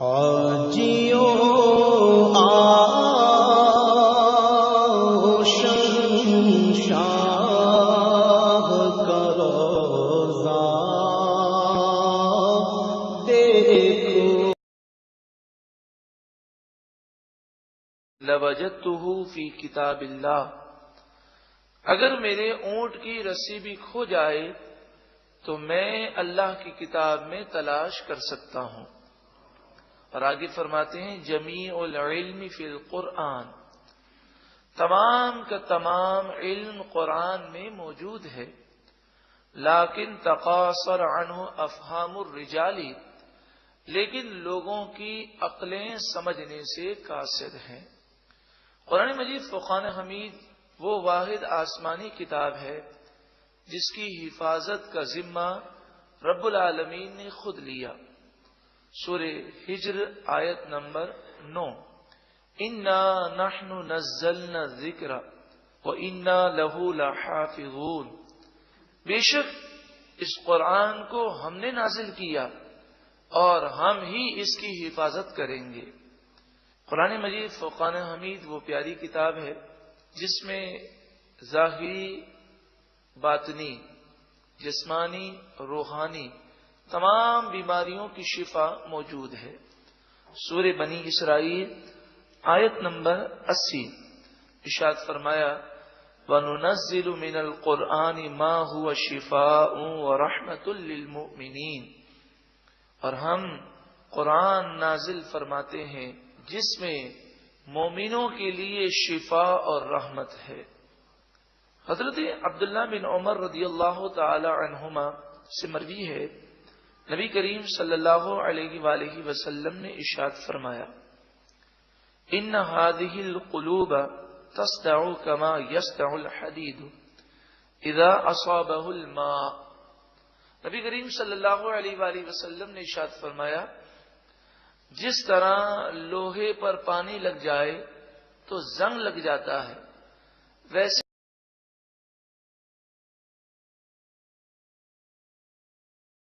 حاجیوں آؤ شمشاد کا روضہ دیکھو۔ لوجدتہ فی کتاب اللہ، اگر میرے اونٹ کی رسی بھی کھو جائے تو میں اللہ کی کتاب میں تلاش کر سکتا ہوں۔ اور آگے فرماتے ہیں جمیع العلم فی القرآن، تمام کا تمام علم قرآن میں موجود ہے، لیکن تقاصر عنہ افہام الرجال، لیکن لوگوں کی عقلیں سمجھنے سے قاصر ہیں۔ قرآن مجید فرقان حمید وہ واحد آسمانی کتاب ہے جس کی حفاظت کا ذمہ رب العالمین نے خود لیا۔ سورہ ہجر آیت نمبر 9، اِنَّا نَحْنُ نَزَّلْنَا الذِّکْرَ وَإِنَّا لَهُ لَحَافِظُونَ، بے شک اس قرآن کو ہم نے نازل کیا اور ہم ہی اس کی حفاظت کریں گے۔ قرآن مجید فرقان حمید وہ پیاری کتاب ہے جس میں ظاہری، باطنی، جسمانی، روحانی تمام بیماریوں کی شفا موجود ہے۔ سورہ بنی اسرائیل آیت نمبر 80 ارشاد فرمایا وَنُنَزِّلُ مِنَ الْقُرْآنِ مَا هُوَ شِفَاءٌ وَرَحْمَةٌ لِّلْمُؤْمِنِينَ، اور ہم قرآن نازل فرماتے ہیں جس میں مومنوں کے لیے شفا اور رحمت ہے۔ حضرت عبداللہ بن عمر رضی اللہ تعالی عنہما سے مروی ہے، نبی کریم صلی اللہ علیہ وآلہ وسلم نے ارشاد فرمایا ان هذه القلوب تصدع كما يصدع الحديد اذا اصابه الماء، نبی کریم صلی اللہ علیہ وآلہ وسلم نے ارشاد فرمایا جس طرح لوہے پر پانی لگ جائے تو زنگ لگ جاتا ہے، ویسے